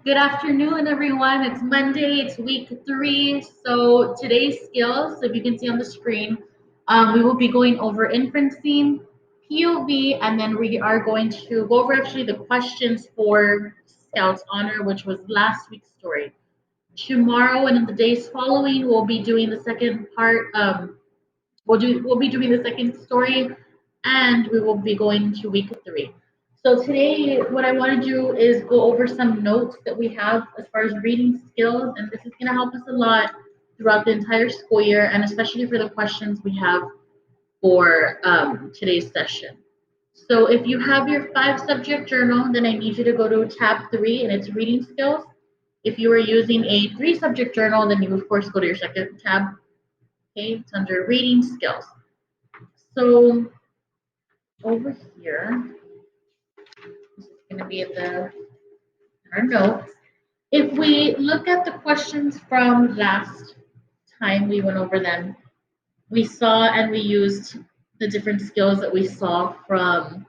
Good afternoon, everyone. It's Monday, it's week 3. So today's skills, if you can see on the screen, we will be going over inferencing, POV, and then we are going to go over actually the questions for Scouts Honor, which was last week's story. Tomorrow and in the days following, we'll be doing the second part. We'll be doing the second story, and we will be going to week 3. So today, what I want to do is go over some notes that we have as far as reading skills, and this is going to help us a lot throughout the entire school year, and especially for the questions we have for today's session. So if you have your 5-subject journal, then I need you to go to tab 3, and it's reading skills. If you are using a 3-subject journal, then you of course go to your second tab. Okay, it's under reading skills. So over here, this is going to be in our notes. If we look at the questions from last time we went over them, we saw and we used the different skills that we saw from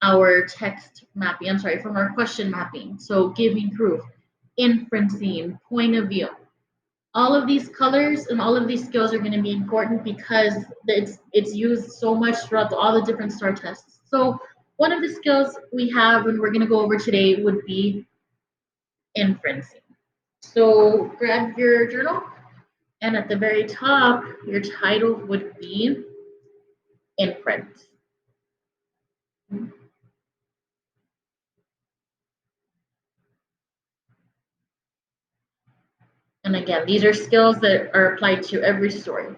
our text mapping, from our question mapping. So giving proof, inferencing, point of view. All of these colors and all of these skills are going to be important because it's used so much throughout all the different STAR tests. So one of the skills we have and we're going to go over today would be inferencing. So grab your journal, and at the very top, your title would be inference. And again, these are skills that are applied to every story.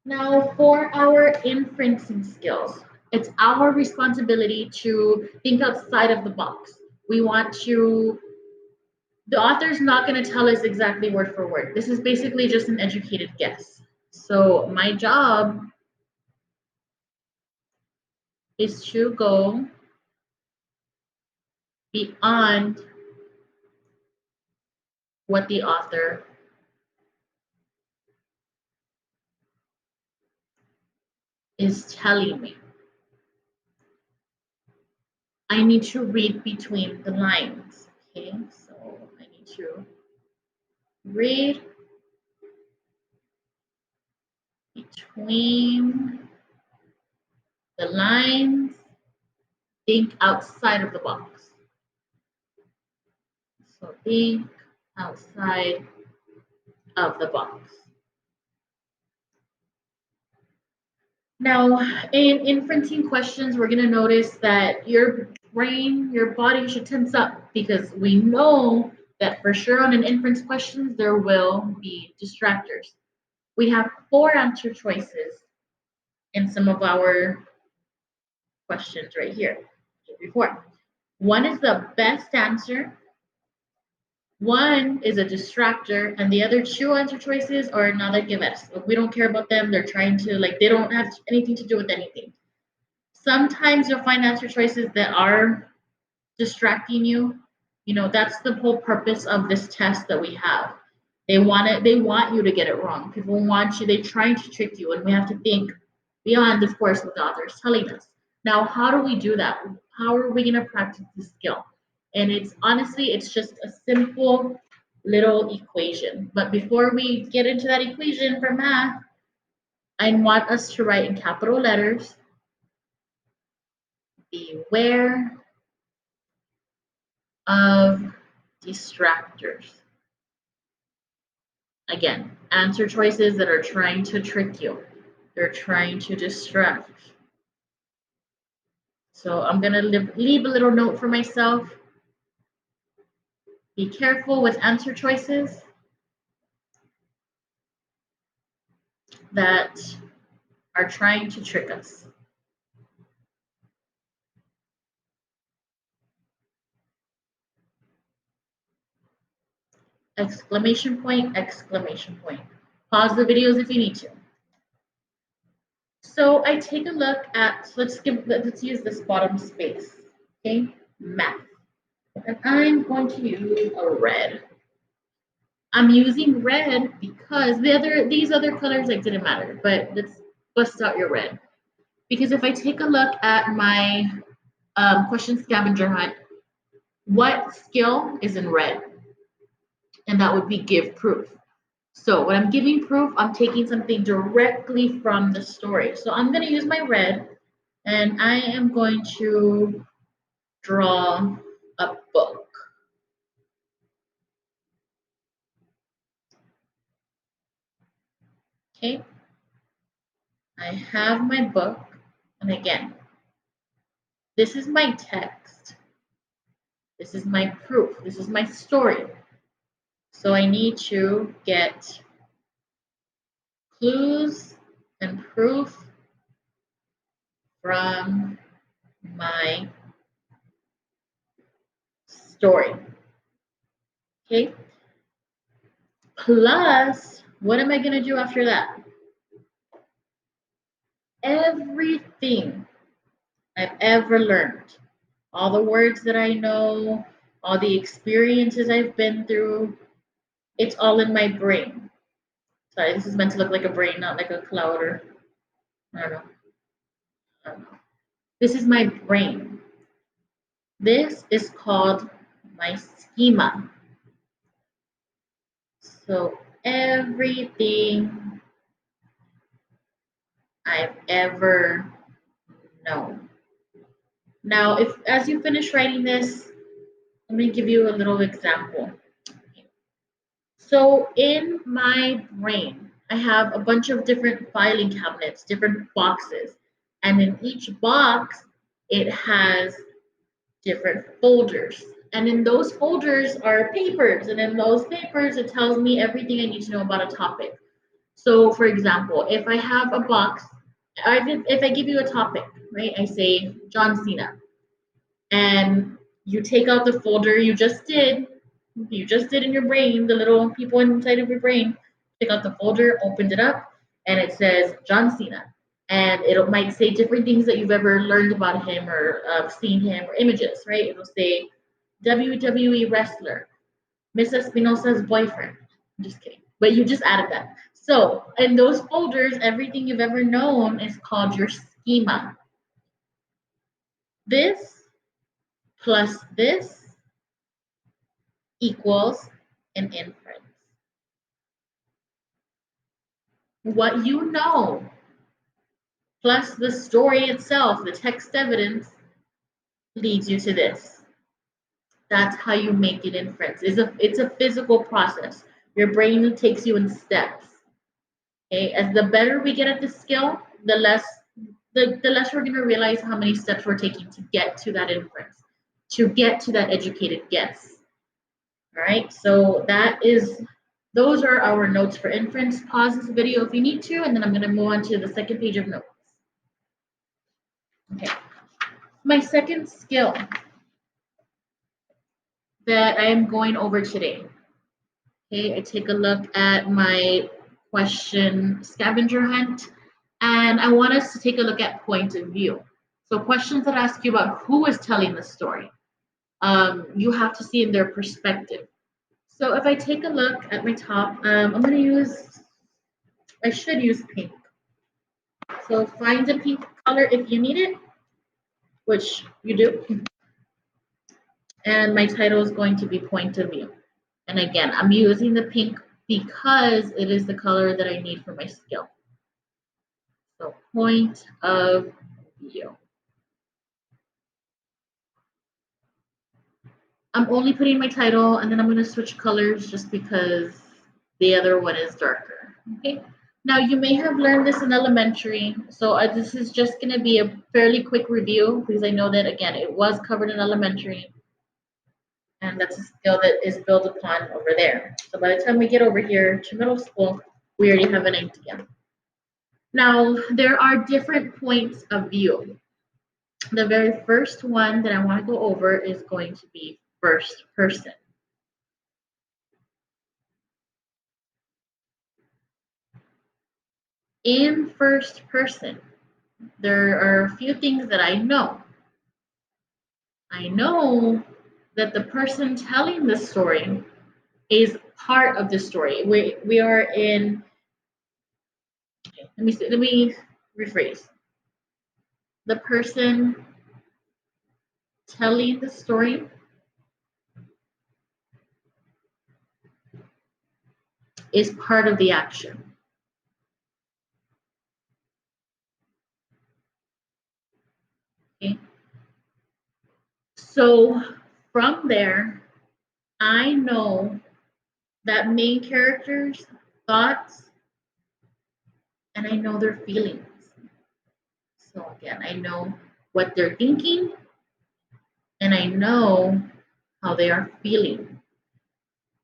Now, for our inferencing skills, it's our responsibility to think outside of the box. We want to, the author's not going to tell us exactly word for word. This is basically just an educated guess. So my job is to go beyond what the author is telling me. I need to read between the lines. Okay, so I need to read between the lines, think outside of the box. So think outside of the box. Now, in inferencing questions, we're going to notice that your brain, your body should tense up because we know that for sure on an inference questions, there will be distractors. We have 4 answer choices in some of our questions right here. Before. One is the best answer, one is a distractor, and the other 2 answer choices are nada que ver. Like, we don't care about them. They're trying to, like, they don't have anything to do with anything. Sometimes you'll find answer choices that are distracting you. You know, that's the whole purpose of this test that we have. They want you to get it wrong. People want you, they're trying to trick you, and we have to think beyond, of course, what the author is telling us. Now, how do we do that? How are we going to practice this skill? And it's honestly, it's just a simple little equation. But before we get into that equation for math, I want us to write in capital letters, beware of distractors. Again, answer choices that are trying to trick you. They're trying to distract. So I'm going to leave a little note for myself. Be careful with answer choices that are trying to trick us. Exclamation point, exclamation point. Pause the videos if you need to. So I take a look at, let's use this bottom space, okay? Math. And I'm going to use a red. I'm using red because these other colors like didn't matter, but let's bust out your red. Because if I take a look at my question scavenger hunt, What skill is in red? And that would be give proof. So when I'm giving proof, I'm taking something directly from the story. So I'm going to use my red and I am going to draw a book. Okay, I have my book. And again, this is my text. This is my proof. This is my story. So I need to get clues and proof from my story. Okay. Plus, what am I going to do after that? Everything I've ever learned, all the words that I know, all the experiences I've been through, it's all in my brain. Sorry, this is meant to look like a brain, not like a cloud or I don't know. I don't know. This is my brain. This is called my schema. So everything I've ever known. Now, if as you finish writing this, let me give you a little example. So in my brain, I have a bunch of different filing cabinets, different boxes, and in each box, it has different folders. And in those folders are papers, and in those papers, it tells me everything I need to know about a topic. So, for example, if I have a box, if I give you a topic, right, I say John Cena, and you take out the folder you just did in your brain, the little people inside of your brain, take out the folder, opened it up, and it says John Cena. And it might say different things that you've ever learned about him or seen him or images, right? It'll say WWE wrestler, Miss Espinosa's boyfriend. I'm just kidding. But you just added that. So in those folders, everything you've ever known is called your schema. This plus this equals an inference. What you know plus the story itself, the text evidence, leads you to this. That's how you make an inference. It's a physical process. Your brain takes you in steps. Okay, as the better we get at this skill, the less we're going to realize how many steps we're taking to get to that inference, to get to that educated guess. All right, so those are our notes for inference. Pause this video if you need to, and then I'm going to move on to the second page of notes. Okay, my second skill that I am going over today. Okay, I take a look at my question scavenger hunt, and I want us to take a look at point of view. So questions that ask you about who is telling the story. You have to see in their perspective. So if I take a look at my top, I should use pink. So find a pink color if you need it, which you do. And my title is going to be point of view. And again, I'm using the pink because it is the color that I need for my skill. So point of view. I'm only putting my title and then I'm going to switch colors just because the other one is darker. Okay. Now you may have learned this in elementary. So this is just going to be a fairly quick review because I know that again, it was covered in elementary. And that's a skill that is built upon over there. So by the time we get over here to middle school, we already have an idea. Now, there are different points of view. The very first one that I want to go over is going to be first person. In first person, there are a few things that I know. I know that the person telling the story is part of the story. We are in. Let me rephrase. The person telling the story is part of the action. Okay. So from there, I know that main character's thoughts and I know their feelings. So again, I know what they're thinking and I know how they are feeling.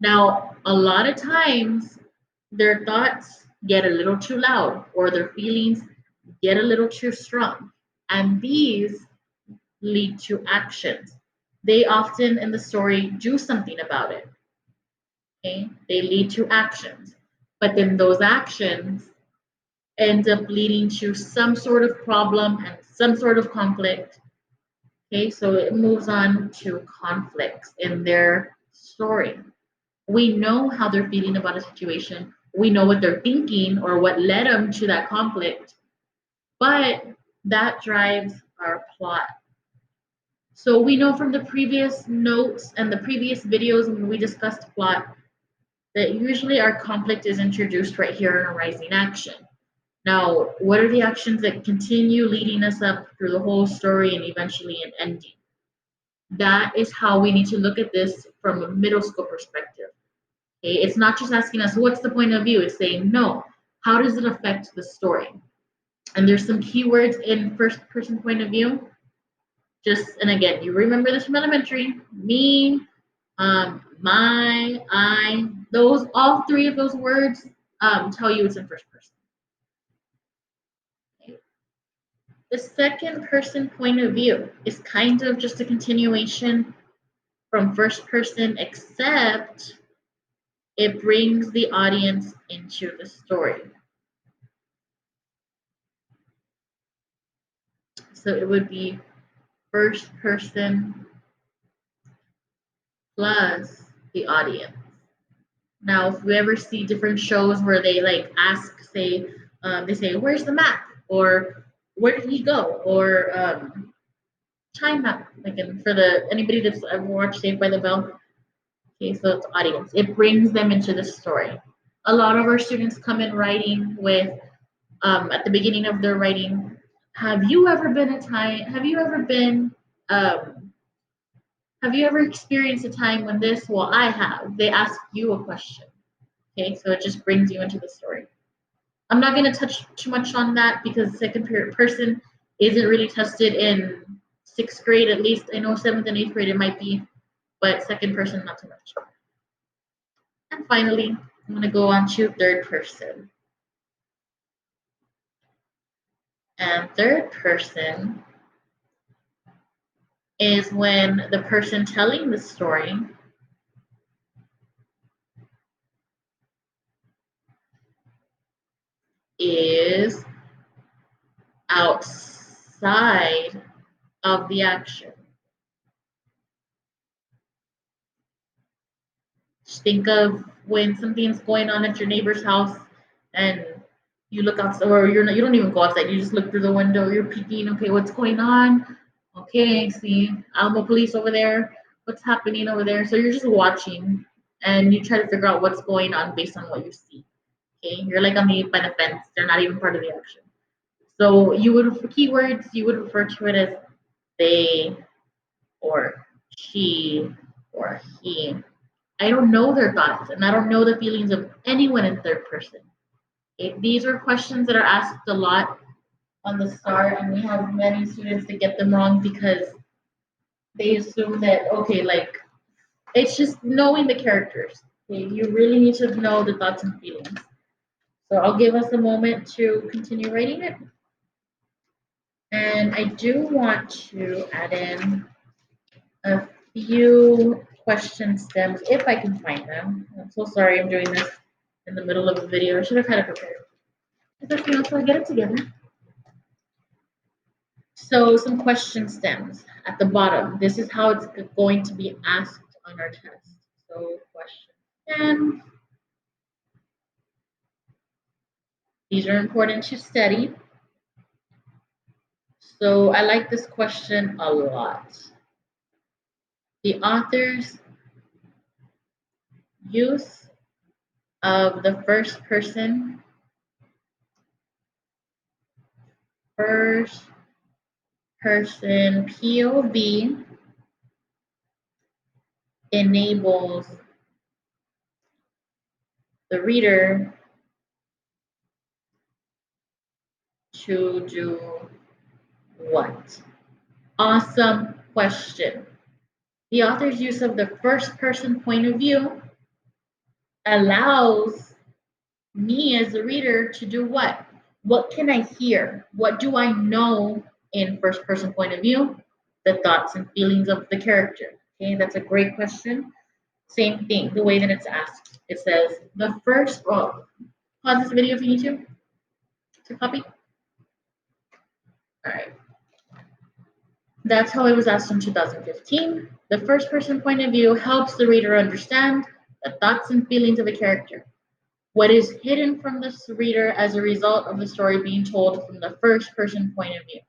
Now, a lot of times their thoughts get a little too loud or their feelings get a little too strong. And these lead to actions. They often in the story do something about it. Okay? They lead to actions. But then those actions end up leading to some sort of problem and some sort of conflict. Okay, so it moves on to conflicts in their story. We know how they're feeling about a situation. We know what they're thinking or what led them to that conflict, but that drives our plot. So we know from the previous notes and the previous videos when we discussed plot that usually our conflict is introduced right here in a rising action. Now, what are the actions that continue leading us up through the whole story and eventually an ending? That is how we need to look at this from a middle school perspective. Okay? It's not just asking us, what's the point of view? It's saying, no, how does it affect the story? And there's some keywords in first person point of view. Just, and again, you remember this from elementary, me, my, I, those, all three of those words tell you it's in first person. Okay? The second person point of view is kind of just a continuation from first person, except it brings the audience into the story. So it would be first person plus the audience. Now, if we ever see different shows where they like ask, say, they say, "Where's the map?" or "Where did he go?" or time map. Like for the anybody that's ever watched Saved by the Bell. Okay, so it's audience. It brings them into the story. A lot of our students come in writing with at the beginning of their writing. Have you ever been a time? Um, have you ever experienced a time when this? Well, I have. They ask you a question. Okay, so it just brings you into the story. I'm not going to touch too much on that because second person isn't really tested in sixth grade, at least. I know seventh and eighth grade it might be, but second person, not too much. And finally, I'm going to go on to third person. And third person is when the person telling the story is outside of the action. Just think of when something's going on at your neighbor's house and you look outside, or you don't even go outside. You just look through the window. You're peeking. Okay, what's going on? Okay, see Alamo police over there. What's happening over there? So you're just watching, and you try to figure out what's going on based on what you see. Okay, you're like on the by the fence. They're not even part of the action. So you would for keywords you would refer to it as they or she or he. I don't know their thoughts and I don't know the feelings of anyone in third person. Okay? These are questions that are asked a lot on the start, and we have many students that get them wrong because they assume that, okay, like it's just knowing the characters. Okay? You really need to know the thoughts and feelings. So I'll give us a moment to continue writing it. And I do want to add in a few question stems if I can find them. I'm so sorry I'm doing this in the middle of a video. I should have had it prepared. It's okay, until I get it together. So some question stems at the bottom. This is how it's going to be asked on our test. So question stem. These are important to study. So I like this question a lot. The author's use of the first person POV enables the reader to do what? Awesome question. The author's use of the first person point of view allows me as the reader to do what? What can I hear? What do I know in first person point of view? The thoughts and feelings of the character. Okay, that's a great question. Same thing, the way that it's asked. It says the first, well, pause this video if you need to copy. All right. That's how it was asked in 2015. The first person point of view helps the reader understand the thoughts and feelings of a character. What is hidden from the reader as a result of the story being told from the first person point of view.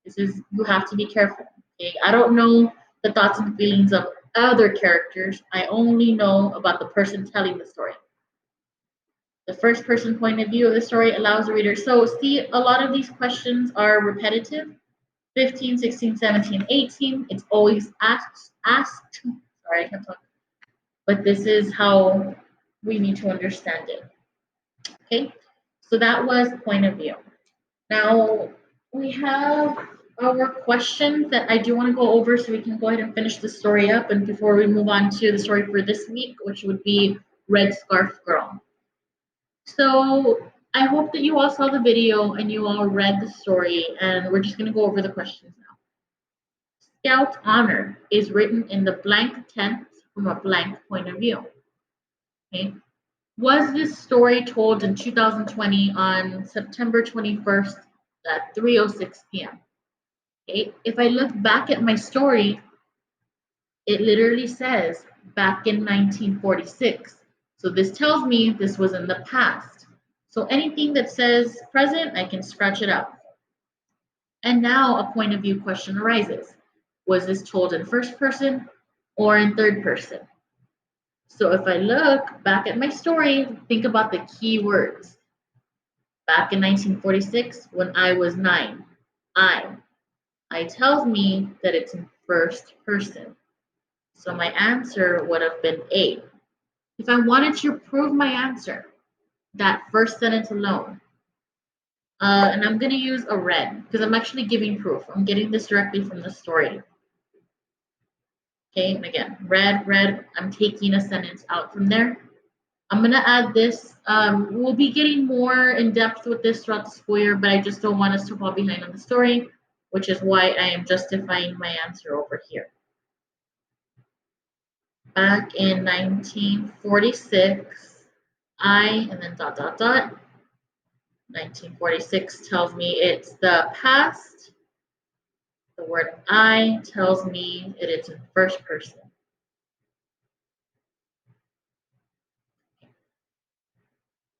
This is, you have to be careful. Okay? I don't know the thoughts and feelings of other characters. I only know about the person telling the story. The first person point of view of the story allows the reader. So see, a lot of these questions are repetitive. 15, 16, 17, 18. It's always asked. Sorry, I can't talk. But this is how we need to understand it. Okay, so that was point of view. Now we have our questions that I do want to go over so we can go ahead and finish the story up. And before we move on to the story for this week, which would be Red Scarf Girl. So I hope that you all saw the video and you all read the story, and we're just going to go over the questions now. Scout honor is written in the blank tense from a blank point of view. Okay. Was this story told in 2020 on September 21st at 3:06 p.m.? Okay. If I look back at my story, it literally says back in 1946. So this tells me this was in the past. So anything that says present, I can scratch it out. And now a point of view question arises. Was this told in first person or in third person? So if I look back at my story, think about the key words. Back in 1946, when I was 9, I tells me that it's in first person. So my answer would have been A. If I wanted to prove my answer, that first sentence alone, and I'm going to use a red because I'm actually giving proof. I'm getting this directly from the story. Okay, and again, red, I'm taking a sentence out from there. I'm going to add this. We'll be getting more in depth with this throughout the school year, but I just don't want us to fall behind on the story, which is why I am justifying my answer over here. Back in 1946, and then ... 1946 tells me it's the past. The word I tells me it's in first person.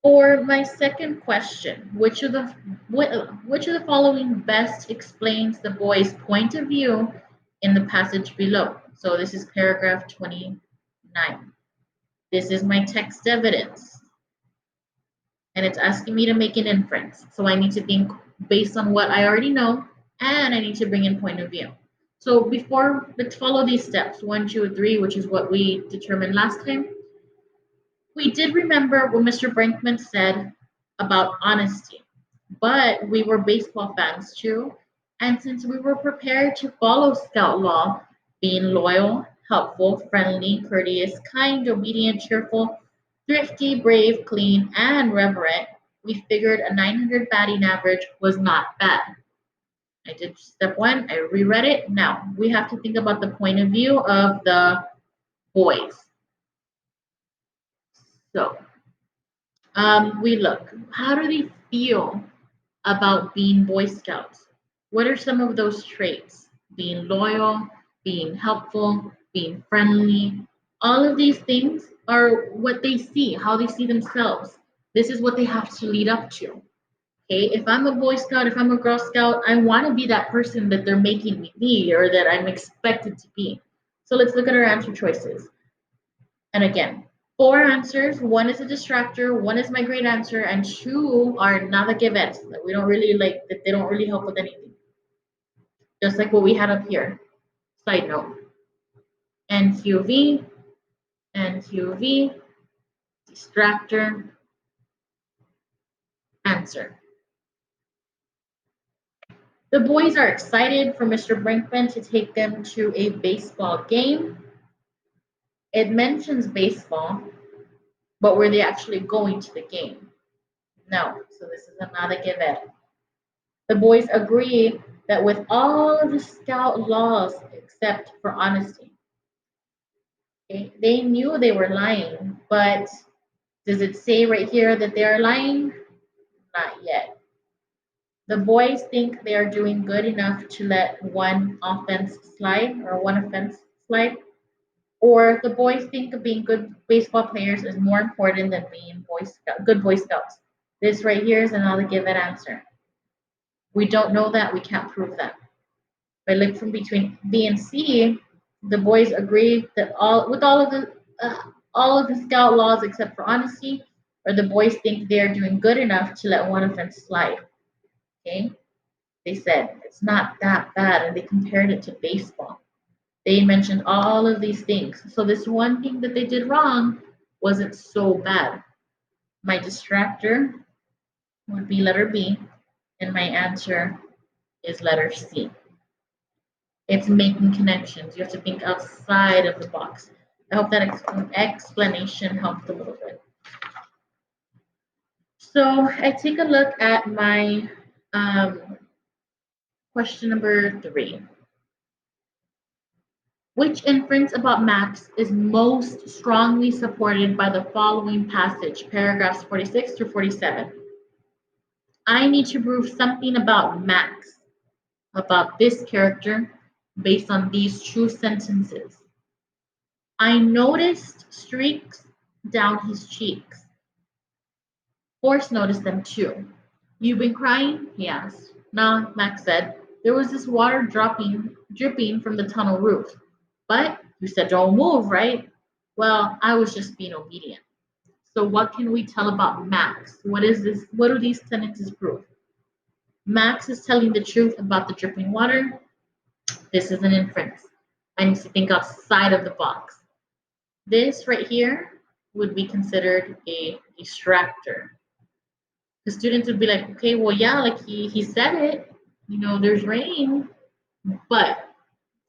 For my second question, which of the following best explains the boy's point of view in the passage below? So this is paragraph 29. This is my text evidence. And it's asking me to make an inference. So I need to think based on what I already know, and I need to bring in point of view. So before, let's follow these steps, 1, 2, 3, which is what we determined last time. We did remember what Mr. Brinkman said about honesty, but we were baseball fans too. And since we were prepared to follow Scout Law, being loyal, helpful, friendly, courteous, kind, obedient, cheerful, thrifty, brave, clean, and reverent, we figured a 900 batting average was not bad. I did step 1, I reread it. Now we have to think about the point of view of the boys. So we look, how do they feel about being Boy Scouts? What are some of those traits? Being loyal, being helpful, being friendly. All of these things are what they see, how they see themselves. This is what they have to lead up to. Okay, if I'm a Boy Scout, if I'm a Girl Scout, I want to be that person that they're making me be or that I'm expected to be. So let's look at our answer choices. And again, Four answers. One is a distractor, one is my great answer, and two are nada que ver. That we don't really like, that they don't really help with anything. Just like what we had up here. Side note. NQV, NQV, distractor, answer. The boys are excited for Mr. Brinkman to take them to a baseball game. It mentions baseball, but were they actually going to the game? No. So this is a nada que ver. The boys agree that with all of the scout laws except for honesty, okay, they knew they were lying, but does it say right here that they are lying? Not yet. The boys think they are doing good enough to let one offense slide or one offense slide, or the boys think being good baseball players is more important than being good Boy Scouts. This right here is another given answer. We don't know that. We can't prove that. If I look from between B and C, the boys agree that all of the scout laws except for honesty, or the boys think they are doing good enough to let one offense slide. Okay, they said it's not that bad, and they compared it to baseball. They mentioned all of these things. So this one thing that they did wrong wasn't so bad. My distractor would be letter B, and my answer is letter C. It's making connections. You have to think outside of the box. I hope that explanation helped a little bit. So I take a look at my question number 3. Which inference about Max is most strongly supported by the following passage, paragraphs 46 through 47? I need to prove something about Max, about this character, based on these two sentences. I noticed streaks down his cheeks. Forrest noticed them too. You've been crying? He asked. Nah, Max said. There was this water dripping from the tunnel roof. But you said don't move, right? Well, I was just being obedient. So what can we tell about Max? What is this? What do these sentences prove? Max is telling the truth about the dripping water. This is an inference. I need to think outside of the box. This right here would be considered a distractor. The students would be like, okay, well, yeah, like he said it, there's rain, but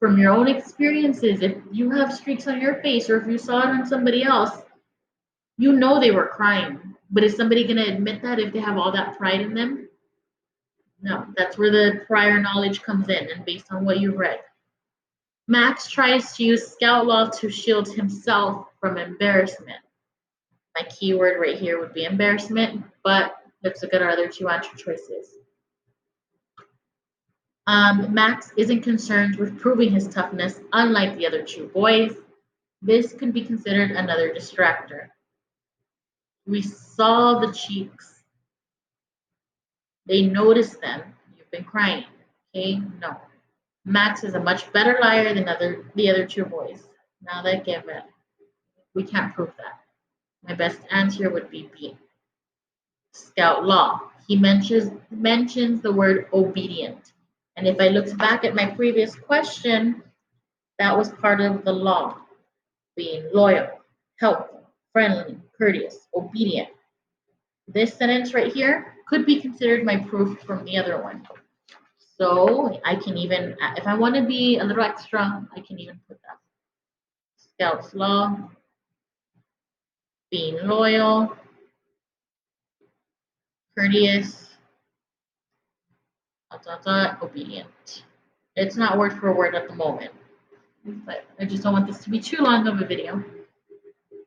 from your own experiences, if you have streaks on your face or if you saw it on somebody else, they were crying. But is somebody going to admit that if they have all that pride in them? No, that's where the prior knowledge comes in and based on what you've read. Max tries to use scout law to shield himself from embarrassment. My keyword right here would be embarrassment, but let's look at our other two answer choices. Max isn't concerned with proving his toughness, unlike the other two boys. This could be considered another distractor. We saw the cheeks. They noticed them. You've been crying. Okay, no. Max is a much better liar than the other two boys. Now that given, we can't prove that. My best answer would be B. Scout law. He mentions the word obedient. And if I looked back at my previous question, that was part of the law. Being loyal, helpful, friendly, courteous, obedient. This sentence right here could be considered my proof from the other one. So I can even, if I want to be a little extra, I can even put that. Scout's law, being loyal, courteous, obedient. It's not word for word at the moment, but I just don't want this to be too long of a video.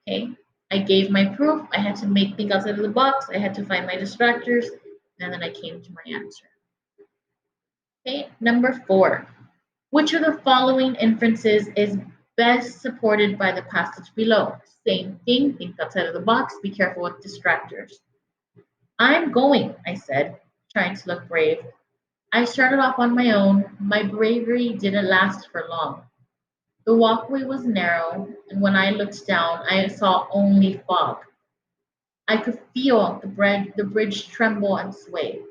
Okay, I gave my proof. I had to think outside of the box. I had to find my distractors, and then I came to my answer. Okay, number 4. Which of the following inferences is best supported by the passage below? Same thing, think outside of the box, be careful with distractors. I'm going, I said, trying to look brave. I started off on my own. My bravery didn't last for long. The walkway was narrow, and when I looked down, I saw only fog. I could feel the bridge tremble and sway.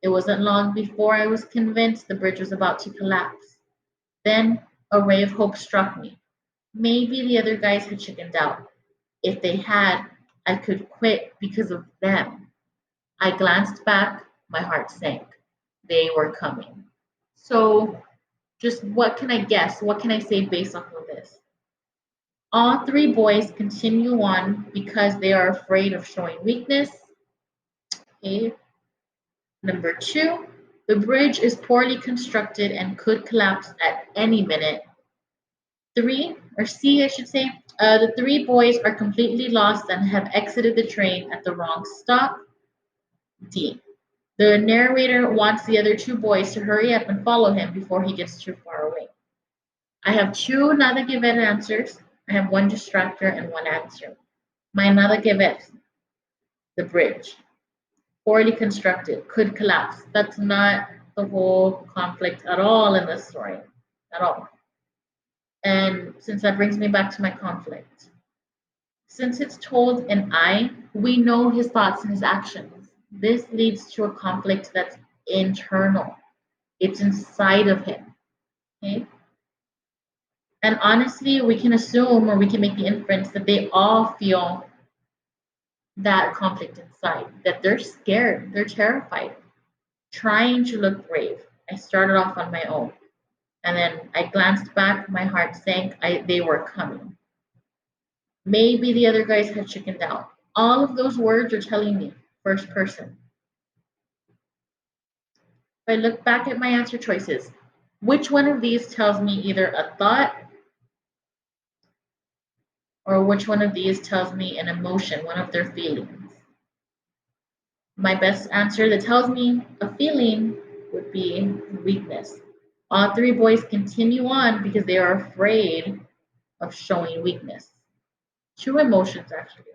It wasn't long before I was convinced the bridge was about to collapse. Then a ray of hope struck me. Maybe the other guys had chickened out. If they had, I could quit because of them. I glanced back, my heart sank. They were coming. So, just what can I guess? What can I say based off of this? All three boys continue on because they are afraid of showing weakness. Okay. Number two, the bridge is poorly constructed and could collapse at any minute. Three, or C, I should say, the three boys are completely lost and have exited the train at the wrong stop. D, the narrator wants the other two boys to hurry up and follow him before he gets too far away. I have two nada que ver answers. I have one distractor and one answer. My nada que ver, the bridge, poorly constructed, could collapse. That's not the whole conflict at all in this story, at all. And since that brings me back to my conflict, since it's told in I, we know his thoughts and his actions. This leads to a conflict that's internal. It's inside of him. Okay? And honestly, we can assume or we can make the inference that they all feel that conflict inside, that they're scared, they're terrified, trying to look brave. I started off on my own. And then I glanced back, my heart sank, they were coming. Maybe the other guys had chickened out. All of those words are telling me first person. If I look back at my answer choices, which one of these tells me either a thought or which one of these tells me an emotion, one of their feelings? My best answer that tells me a feeling would be weakness. All three boys continue on because they are afraid of showing weakness. Two emotions, actually.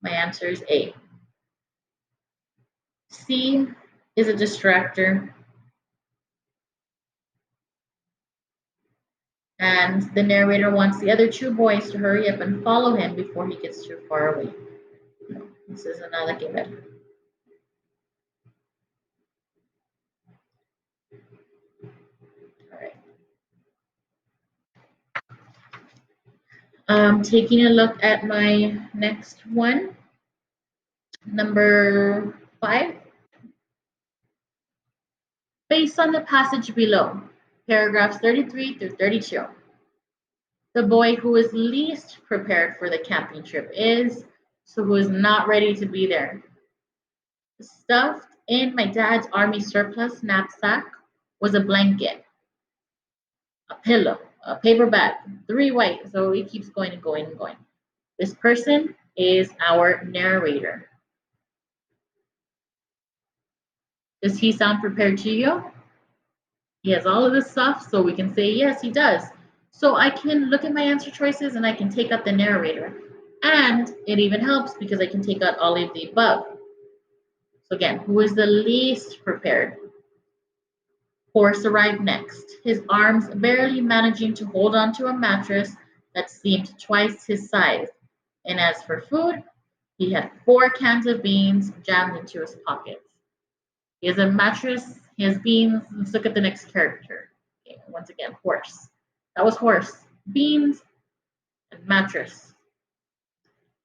My answer is A. C is a distractor, and the narrator wants the other two boys to hurry up and follow him before he gets too far away. No, this is another given. All right. Taking a look at my next one, number 5. Based on the passage below, paragraphs 33 through 32, the boy who is least prepared for the camping trip is, so who is not ready to be there. Stuffed in my dad's army surplus knapsack was a blanket, a pillow, a paper bag, 3 white. So it keeps going and going and going. This person is our narrator. Does he sound prepared to you? He has all of this stuff, so we can say, yes, he does. So I can look at my answer choices and I can take out the narrator. And it even helps because I can take out all of the above. So again, who is the least prepared? Horse arrived next, his arms barely managing to hold onto a mattress that seemed twice his size. And as for food, he had 4 cans of beans jammed into his pockets. He has a mattress, he has beans. Let's look at the next character. Okay, once again, horse. That was horse. Beans and mattress.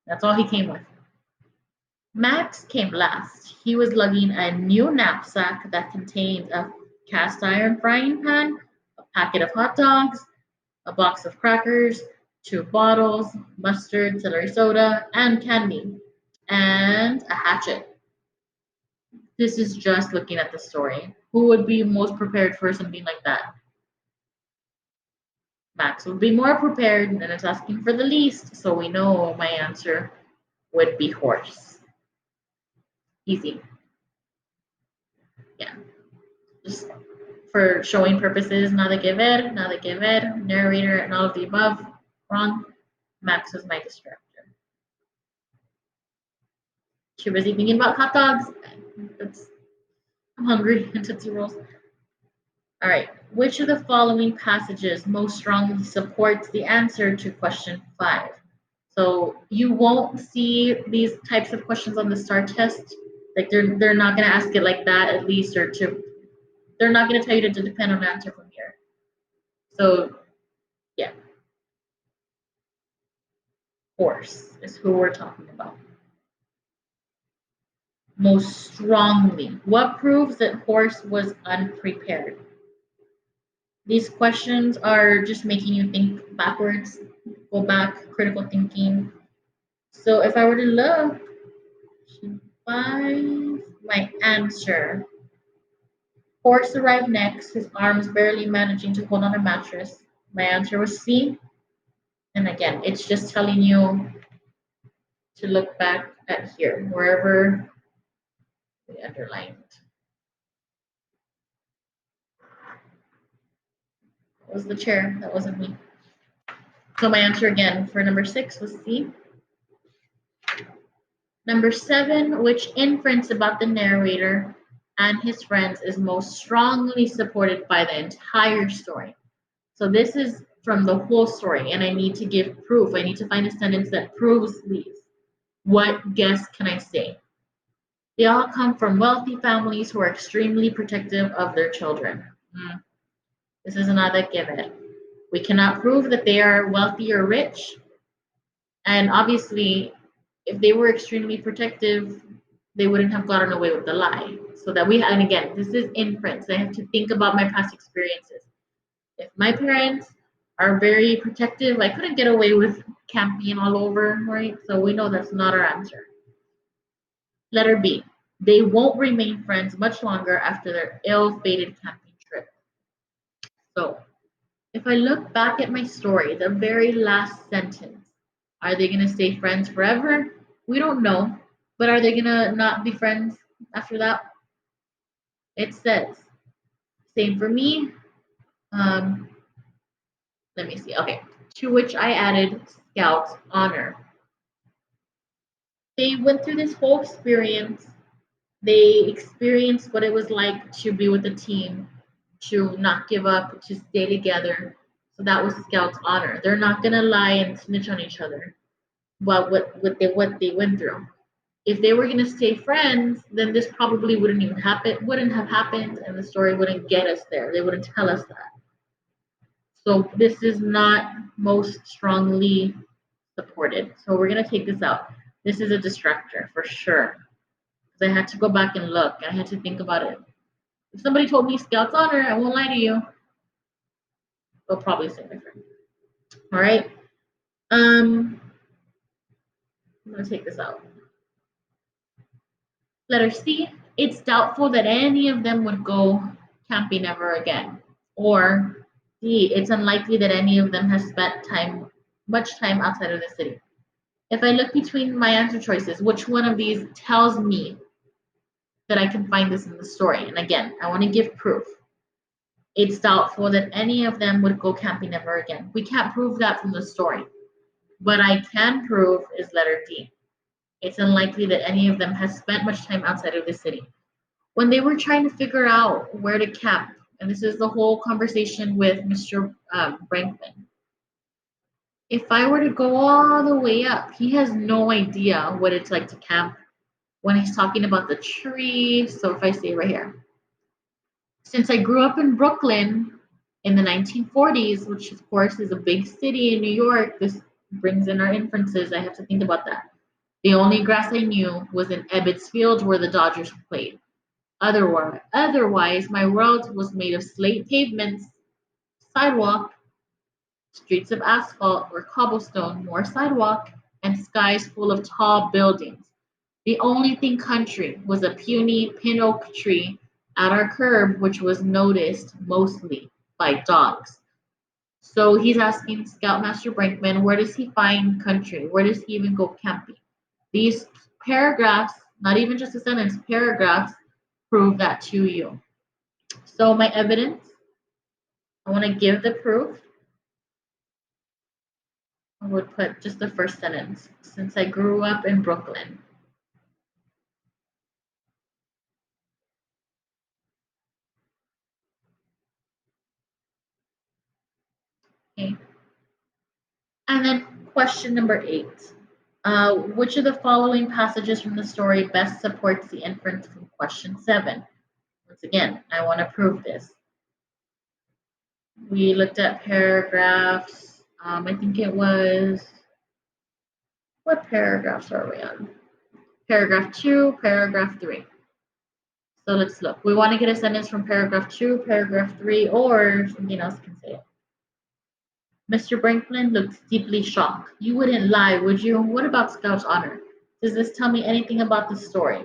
That's all he came with. Max came last. He was lugging a new knapsack that contained a cast iron frying pan, a packet of hot dogs, a box of crackers, 2 bottles, mustard, celery soda, and candy, and a hatchet. This is just looking at the story. Who would be most prepared for something like that? Max would be more prepared, and it's asking for the least, so we know my answer would be horse. Easy. Yeah. Just for showing purposes, nada que ver, narrator, and all of the above. Wrong. Max was my distractor. Too busy thinking about hot dogs. That's, I'm hungry and Tootsie Rolls. All right. Which of the following passages most strongly supports the answer to question 5? So you won't see these types of questions on the STAR test. Like they're not gonna ask it like that at least, or to they're not gonna tell you to depend on an answer from here. So yeah, horse is who we're talking about. Most strongly. What proves that horse was unprepared? These questions are just making you think backwards, go back, critical thinking. So if I were to look, five, my answer. Horse arrived next, his arms barely managing to hold on a mattress. My answer was C. And again, it's just telling you to look back at here, wherever we underlined. That was the chair, that wasn't me. So my answer again for number 6 was C. Number 7, which inference about the narrator and his friends is most strongly supported by the entire story? So this is from the whole story, and I need to give proof. I need to find a sentence that proves these. What guess can I say? They all come from wealthy families who are extremely protective of their children. This is another given. We cannot prove that they are wealthy or rich, and obviously, if they were extremely protective, they wouldn't have gotten away with the lie. So that and again, this is inference. I have to think about my past experiences. If my parents are very protective, I couldn't get away with camping all over, right? So we know that's not our answer. Letter B. They won't remain friends much longer after their ill-fated camping trip. So if I look back at my story, the very last sentence, are they going to stay friends forever? We don't know. But are they going to not be friends after that? It says, same for me. Um, Let me see. Okay. To which I added Scout's honor. They went through this whole experience. They experienced what it was like to be with a team, to not give up, to stay together. So that was Scout's honor. They're not gonna lie and snitch on each other about what they went through. If they were gonna stay friends, then this probably wouldn't have happened, and the story wouldn't get us there. They wouldn't tell us that. So this is not most strongly supported. So we're gonna take this out. This is a distractor for sure. Because I had to go back and look. I had to think about it. If somebody told me Scout's honor, I won't lie to you. They'll probably say my friend. All right. I'm gonna take this out. Letter C. It's doubtful that any of them would go camping ever again. Or D. It's unlikely that any of them has spent much time outside of the city. If I look between my answer choices, which one of these tells me that I can find this in the story? And again, I want to give proof. It's doubtful that any of them would go camping ever again. We can't prove that from the story. What I can prove is letter D. It's unlikely that any of them has spent much time outside of the city. When they were trying to figure out where to camp, and this is the whole conversation with Mr. Brankman, if I were to go all the way up, he has no idea what it's like to camp when he's talking about the tree. So if I say right here, since I grew up in Brooklyn in the 1940s, which of course is a big city in New York, this brings in our inferences. I have to think about that. The only grass I knew was in Ebbets Field where the Dodgers played. Otherwise, my world was made of slate pavements, sidewalk, streets of asphalt or cobblestone, more sidewalk, and skies full of tall buildings. The only thing country was a puny pin oak tree at our curb, which was noticed mostly by dogs. So he's asking Scoutmaster Brinkman, where does he find country? Where does he even go camping? These paragraphs, not even just a sentence, paragraphs prove that to you. So my evidence, I want to give the proof. I would put just the first sentence. Since I grew up in Brooklyn. Okay. And then question number 8. Which of the following passages from the story best supports the inference from question 7? Once again, I want to prove this. We looked at paragraphs. I think it was, what paragraphs are we on? Paragraph 2, paragraph 3. So let's look. We want to get a sentence from paragraph 2, paragraph 3, or something else can say it. Mr. Brinkman looked deeply shocked. You wouldn't lie, would you? What about Scout's honor? Does this tell me anything about the story?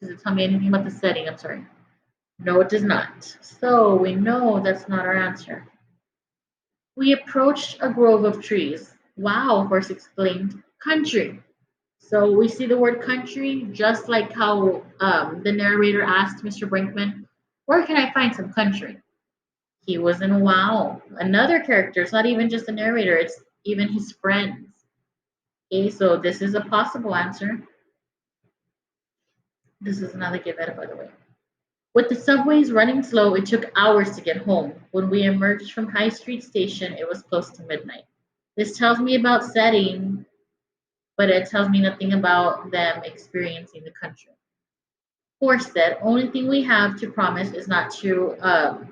Does it tell me anything about the setting? I'm sorry. No, it does not. So we know that's not our answer. We approached a grove of trees. Wow, Horse exclaimed. Country. So we see the word country, just like how the narrator asked Mr. Brinkman, where can I find some country? He was in wow. Another character, it's not even just the narrator, it's even his friends. Okay, so this is a possible answer. This is another give it, by the way. With the subways running slow, it took hours to get home. When we emerged from High Street Station, it was close to midnight. This tells me about setting, but it tells me nothing about them experiencing the country. Horse said, only thing we have to promise is not to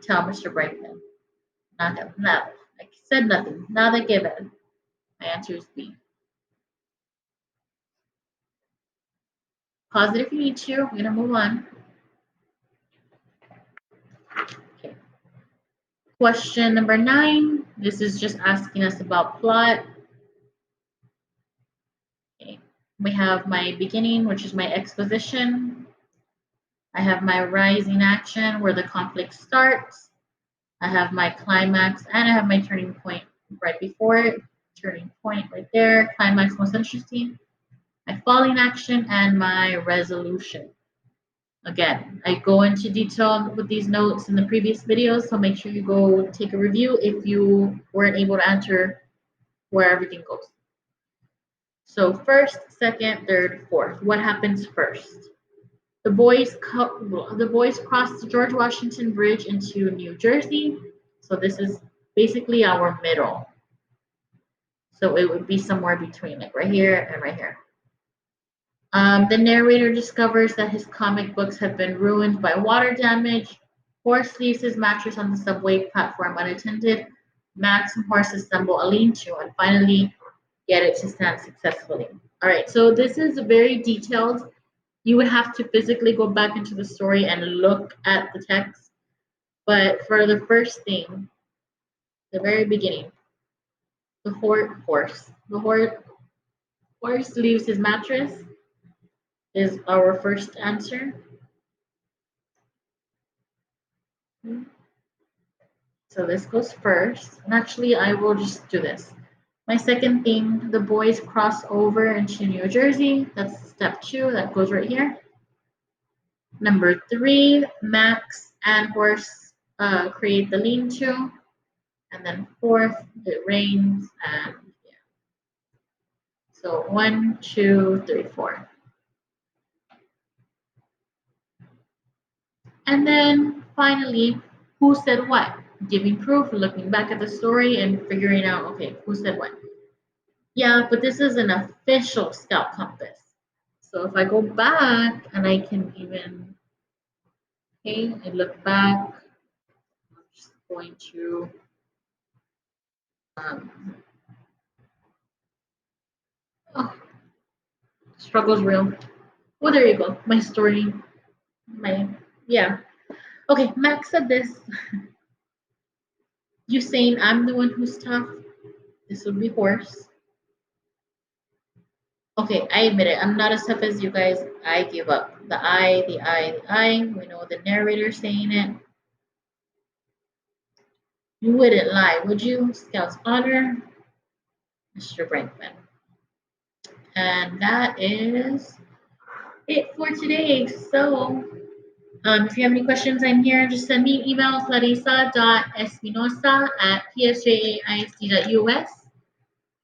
tell Mr. Brinkman. Nada, nada. I said nothing. Nada que ver. My answer is B. Pause it if you need to. We're going to move on. Okay. Question number 9. This is just asking us about plot. Okay. We have my beginning, which is my exposition. I have my rising action, where the conflict starts. I have my climax, and I have my turning point right before it. Turning point right there. Climax most interesting. My falling action, and my resolution. Again, I go into detail with these notes in the previous videos, so make sure you go take a review if you weren't able to answer where everything goes. So first, second, third, fourth. What happens first? The boys crossed the George Washington Bridge into New Jersey. So this is basically our middle. So it would be somewhere between, like right here and right here. The narrator discovers that his comic books have been ruined by water damage. Horse leaves his mattress on the subway platform unattended. Max and Horse assemble a lean-to and finally get it to stand successfully. All right, so this is very detailed. You would have to physically go back into the story and look at the text. But for the first thing, the very beginning, the horse leaves his mattress is our first answer. So this goes first. And actually, I will just do this. My second thing, the boys cross over into New Jersey. That's step 2. That goes right here. Number 3, Max and Horse create the lean-to. And then 4th, it rains. And yeah. So 1, 2, 3, 4. And then finally, who said what? Giving proof, looking back at the story and figuring out, okay, who said what? Yeah, but this is an official Scout Compass. So if I go back and I can even, okay, I look back, I'm just going to, oh, struggle's real. Well, there you go. My story, yeah. Okay, Max said this. You saying I'm the one who's tough? This would be Horse. Okay, I admit it. I'm not as tough as you guys. I give up. The I, the I, the I. We know the narrator saying it. You wouldn't lie, would you? Scout's honor, Mr. Brinkman. And that is it for today. So, if you have any questions, I'm here. Just send me an email, clarissa.espinosa@psjaist.us.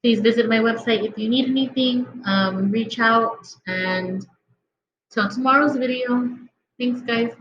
Please visit my website if you need anything. Reach out and till tomorrow's video. Thanks, guys.